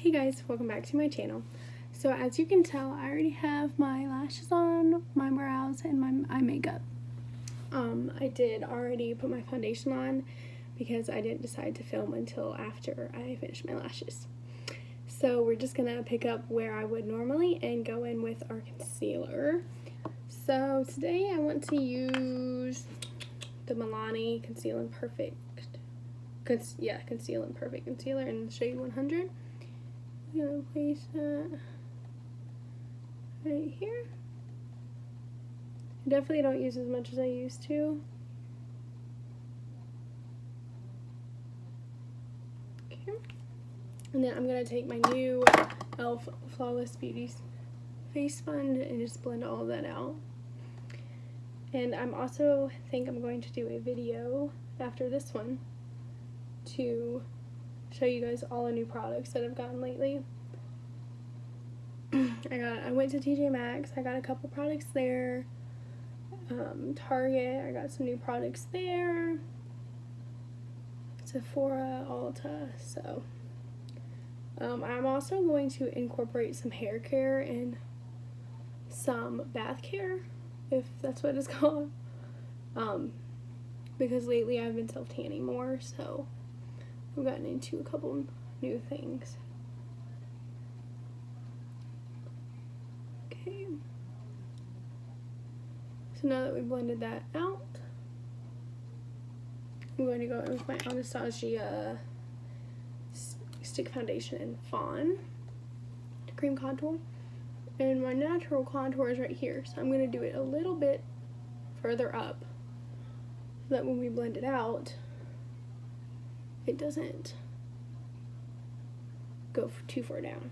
Hey guys, welcome back to my channel. So as you can tell, I already have my lashes on, my brows, and my eye makeup. I did already put my foundation on because I didn't decide to film until after I finished my lashes. So we're just gonna pick up where I would normally and go in with our concealer. So today I want to use the Milani Conceal and Perfect Conceal and Perfect Concealer in shade 100. I'm gonna place that right here. I definitely don't use as much as I used to. Okay. And then I'm gonna take my new e.l.f. Flawless Beauty face sponge and just blend all of that out. And I'm also think I'm going to do a video after this one to show you guys all the new products that I've gotten lately. I went to TJ Maxx. I got a couple products there. Target, I got some new products there. Sephora, Ulta. So I'm also going to incorporate some hair care and some bath care, if that's what it's called. Because lately I've been self-tanning more, so I've gotten into a couple new things. Okay. So now that we've blended that out, I'm going to go in with my Anastasia Stick Foundation in Fawn Cream Contour. And my natural contour is right here, so I'm going to do it a little bit further up so that when we blend it out, it doesn't go too far down.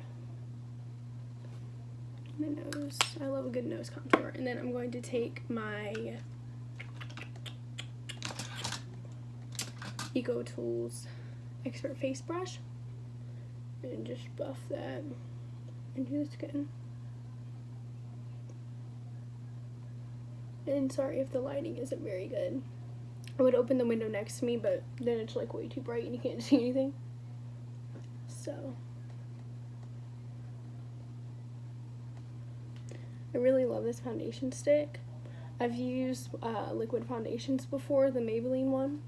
My nose, I love a good nose contour. And then I'm going to take my EcoTools Expert Face Brush and just buff that into the skin. And sorry if the lighting isn't very good. I would open the window next to me, but then it's like way too bright and you can't see anything. So I really love this foundation stick. I've used liquid foundations before, the Maybelline one,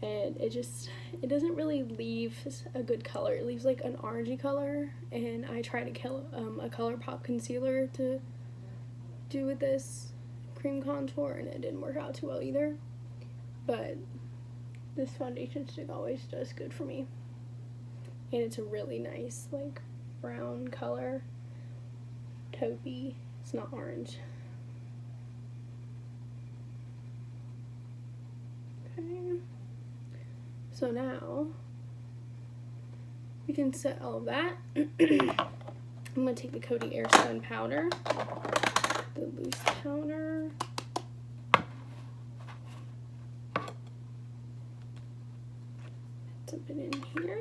and it doesn't really leave a good color. It leaves like an orangey color, and I tried a ColourPop concealer to do with this cream contour, and it didn't work out too well either. But this foundation stick always does good for me, and it's a really nice like brown color, taupey. It's not orange. Okay. So now we can set all of that. I'm going to take the Coty Airspun powder, the loose powder, dump it in here.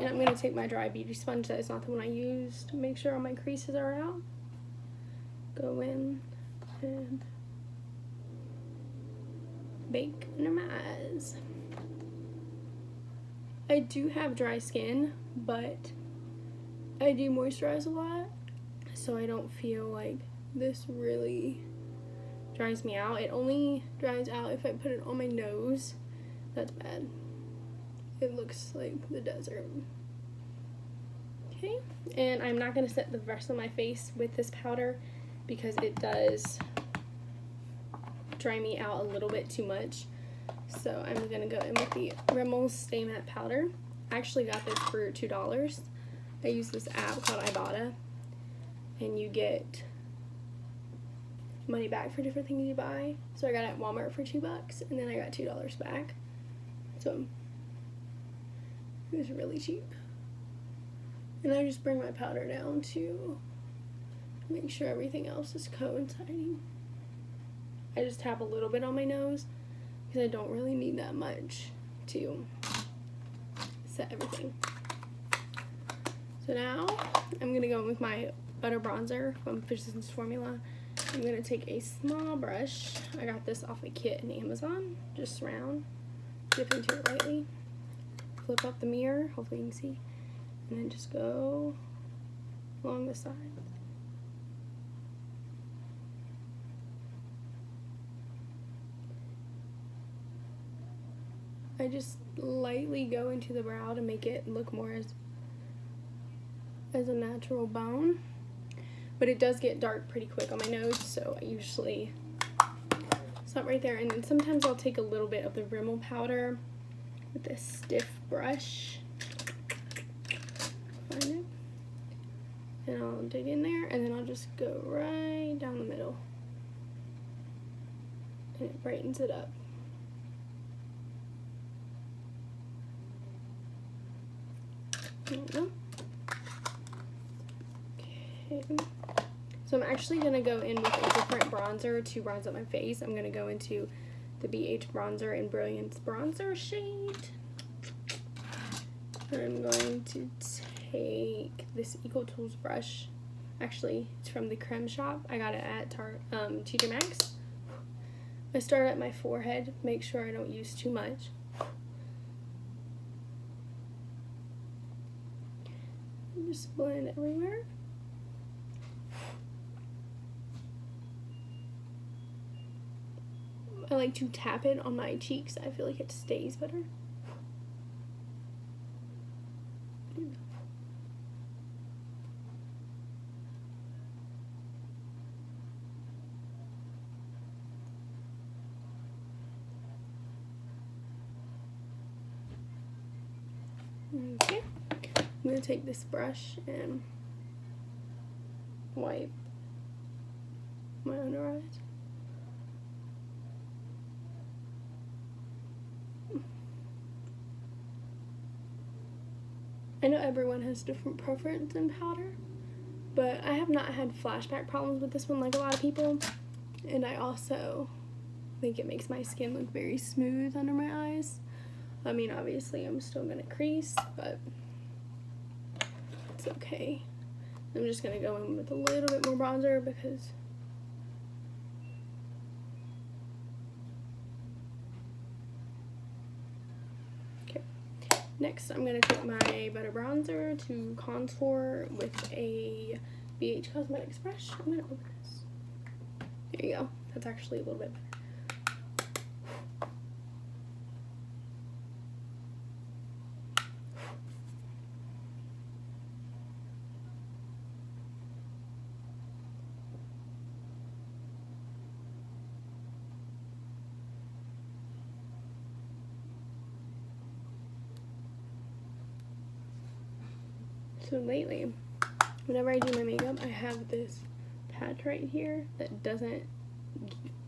And I'm going to take my dry beauty sponge, that is not the one I used, to make sure all my creases are out. Go in and bake under my eyes. I do have dry skin, but I do moisturize a lot, so I don't feel like this really dries me out. It only dries out if I put it on my nose. That's bad. It looks like the desert. Okay, and I'm not going to set the rest of my face with this powder because it does dry me out a little bit too much. So I'm going to go in with the Rimmel Stay Matte Powder. I actually got this for $2. I use this app called Ibotta, and you get money back for different things you buy. So I got it at Walmart for $2, and then I got $2 back. So it was really cheap. And I just bring my powder down to make sure everything else is coinciding. I just tap a little bit on my nose because I don't really need that much to set everything. So now I'm going to go in with my Butter Bronzer from Physicians Formula. I'm going to take a small brush. I got this off a kit in Amazon, just round, dip into it lightly, flip up the mirror, hopefully you can see, and then just go along the sides. I just lightly go into the brow to make it look more as a natural bone, but it does get dark pretty quick on my nose, so I usually stop right there. And then sometimes I'll take a little bit of the Rimmel powder with this stiff brush, find it, and I'll dig in there, and then I'll just go right down the middle, and it brightens it up. There we go. Okay. So I'm actually going to go in with a different bronzer to bronze up my face. I'm going to go into the BH Bronzer in Brilliance Bronzer shade. And I'm going to take this EcoTools brush. Actually, it's from the Creme Shop. I got it at TJ Maxx. I start at my forehead, make sure I don't use too much. Just blend everywhere. I like to tap it on my cheeks. I feel like it stays better. Okay. I'm going to take this brush and wipe my under eyes. I know everyone has different preference in powder, but I have not had flashback problems with this one like a lot of people, and I also think it makes my skin look very smooth under my eyes. I mean, obviously I'm still going to crease, but it's okay. I'm just going to go in with a little bit more bronzer because okay. Next, I'm going to take my Butter Bronzer to contour with a BH Cosmetics brush. I'm going to open this. There you go. That's actually a little bit better. So lately, whenever I do my makeup, I have this patch right here that doesn't,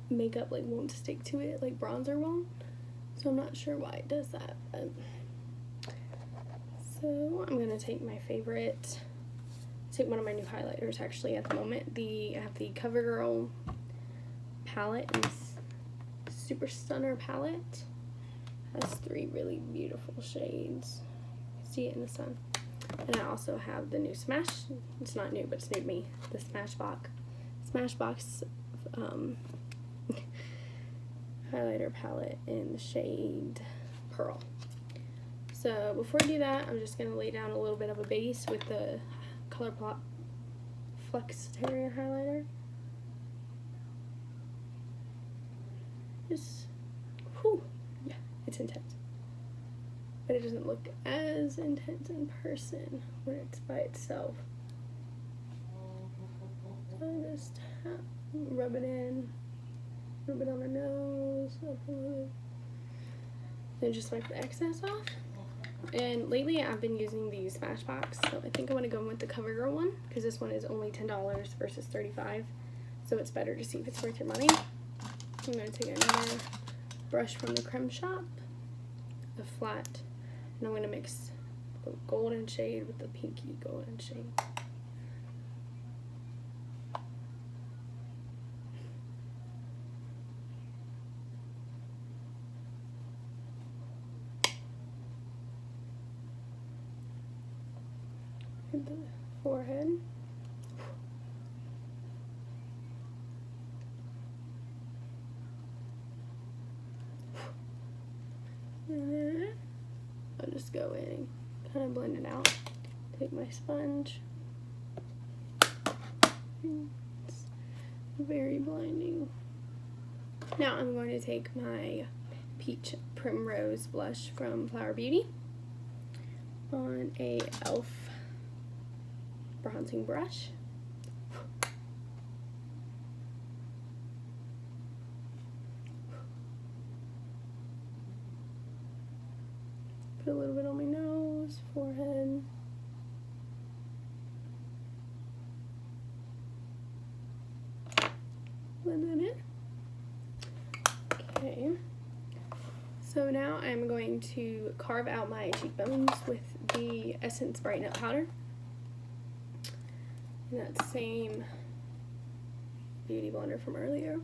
makeup like won't stick to it like bronzer won't. So I'm not sure why it does that. But. So I'm gonna take my favorite, take one of my new highlighters actually at the moment. I have the CoverGirl palette, and this Super Stunner palette has 3 really beautiful shades. You can see it in the sun. And I also have the new it's not new, but it's new to me, the Smashbox highlighter palette in the shade Pearl. So before I do that, I'm just going to lay down a little bit of a base with the ColourPop Flexterior highlighter. Just, whew, yeah, it's intense. But it doesn't look as intense in person when it's by itself. So I just rub it in, rub it on the nose, then just wipe the excess off. And lately I've been using the Smashbox, so I think I want to go with the CoverGirl one because this one is only $10 versus $35, so it's better to see if it's worth your money. I'm going to take another brush from the Creme Shop, a flat, and I'm going to mix the golden shade with the pinky golden shade. Hit the forehead. And then I'll just just go in and kind of blend it out. Take my sponge. It's very blinding. Now I'm going to take my Peach Primrose blush from Flower Beauty on a e.l.f. bronzing brush. Put a little bit on my nose, forehead. Blend that in. Okay. So now I'm going to carve out my cheekbones with the Essence Brighten Up powder. And that same beauty blender from earlier.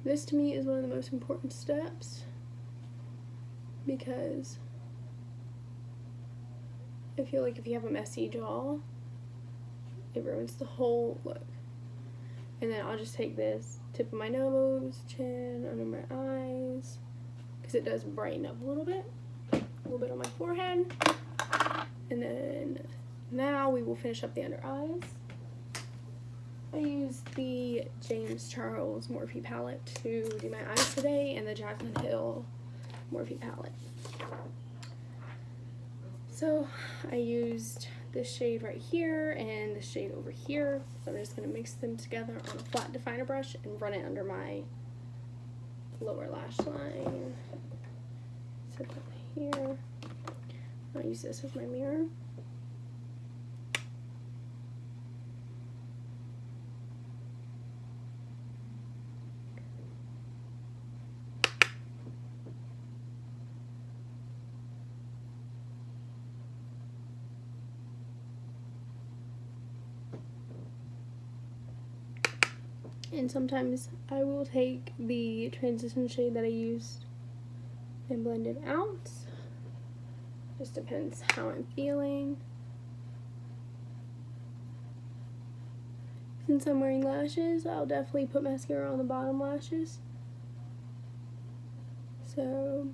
This to me is one of the most important steps because I feel like if you have a messy jaw, it ruins the whole look. And then I'll just take this tip of my nose, chin, under my eyes, because it does brighten up a little bit on my forehead. And then now we will finish up the under eyes. I used the James Charles Morphe palette to do my eyes today, and the Jaclyn Hill Morphe palette. So I used this shade right here and this shade over here. So I'm just going to mix them together on a flat definer brush and run it under my lower lash line. Set that here. I'll use this as my mirror. And sometimes I will take the transition shade that I used and blend it out. Just depends how I'm feeling. Since I'm wearing lashes, I'll definitely put mascara on the bottom lashes. So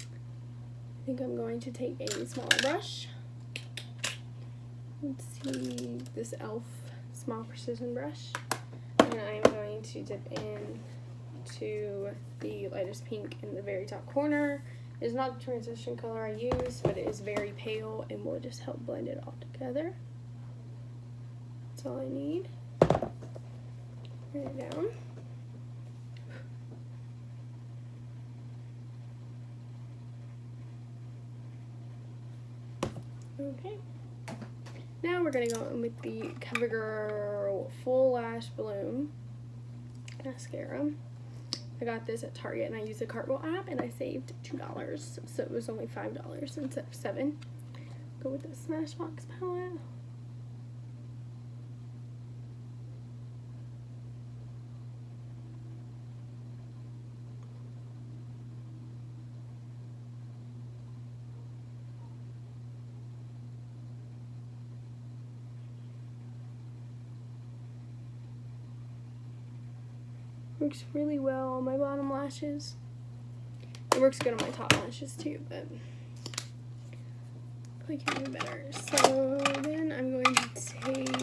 I think I'm going to take a smaller brush. Let's see, this e.l.f. Small Precision brush. And I'm going to dip in to the lightest pink in the very top corner. It's not the transition color I use, but it is very pale and will just help blend it all together. That's all I need. Bring it down. Okay. Now we're going to go in with the CoverGirl Full Lash Bloom mascara. I got this at Target and I used the Cartwheel app and I saved $2, so it was only $5 instead of $7. Go with the Smashbox palette. Works really well on my bottom lashes. It works good on my top lashes too, but I can do better. So then I'm going to take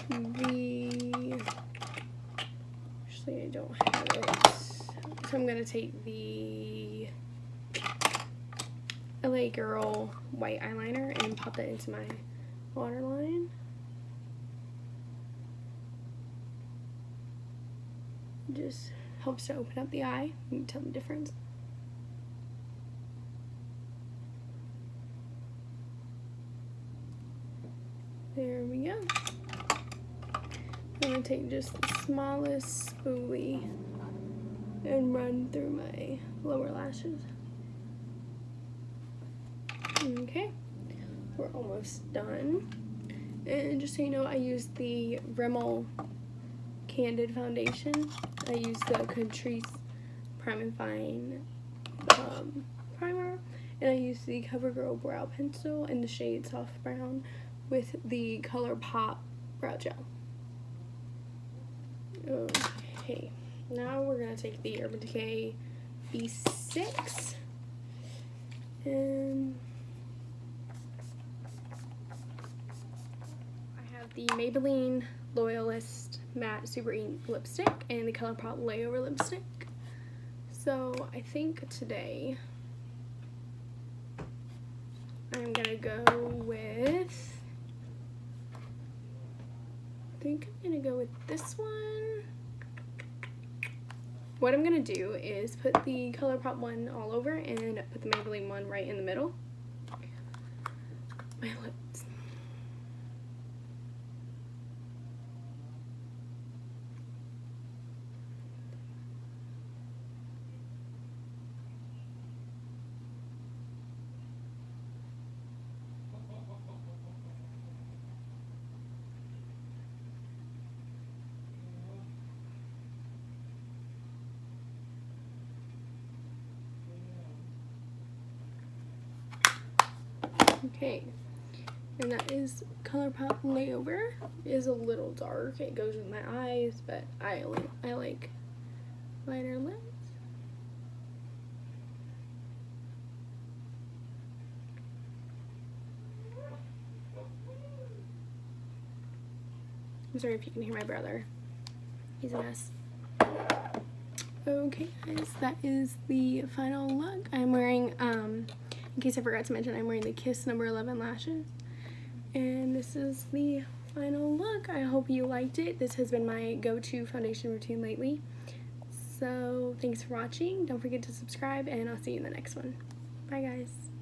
the, actually I don't have it. So I'm going to take the LA Girl white eyeliner and pop that into my waterline. Just helps to open up the eye. You can tell the difference. There we go. I'm going to take just the smallest spoolie and run through my lower lashes. Okay, we're almost done. And just so you know, I used the Rimmel Candid Foundation. I used the Catrice Prime and Fine primer, and I used the CoverGirl Brow Pencil in the shade Soft Brown with the ColourPop Brow Gel. Okay, now we're going to take the Urban Decay B6 and I have the Maybelline Loyalist Matte Super Ink Lipstick and the ColourPop Layover Lipstick. So I think today I'm going to go with, this one. What I'm going to do is put the ColourPop one all over and put the Maybelline one right in the middle. My lips. Okay, and that is ColourPop Layover. It is a little dark. It goes with my eyes, but I like lighter lips. I'm sorry if you can hear my brother. He's a mess. Okay guys, that is the final look. I'm wearing, in case I forgot to mention, I'm wearing the Kiss number 11 lashes. And this is the final look. I hope you liked it. This has been my go-to foundation routine lately. So thanks for watching. Don't forget to subscribe, and I'll see you in the next one. Bye guys.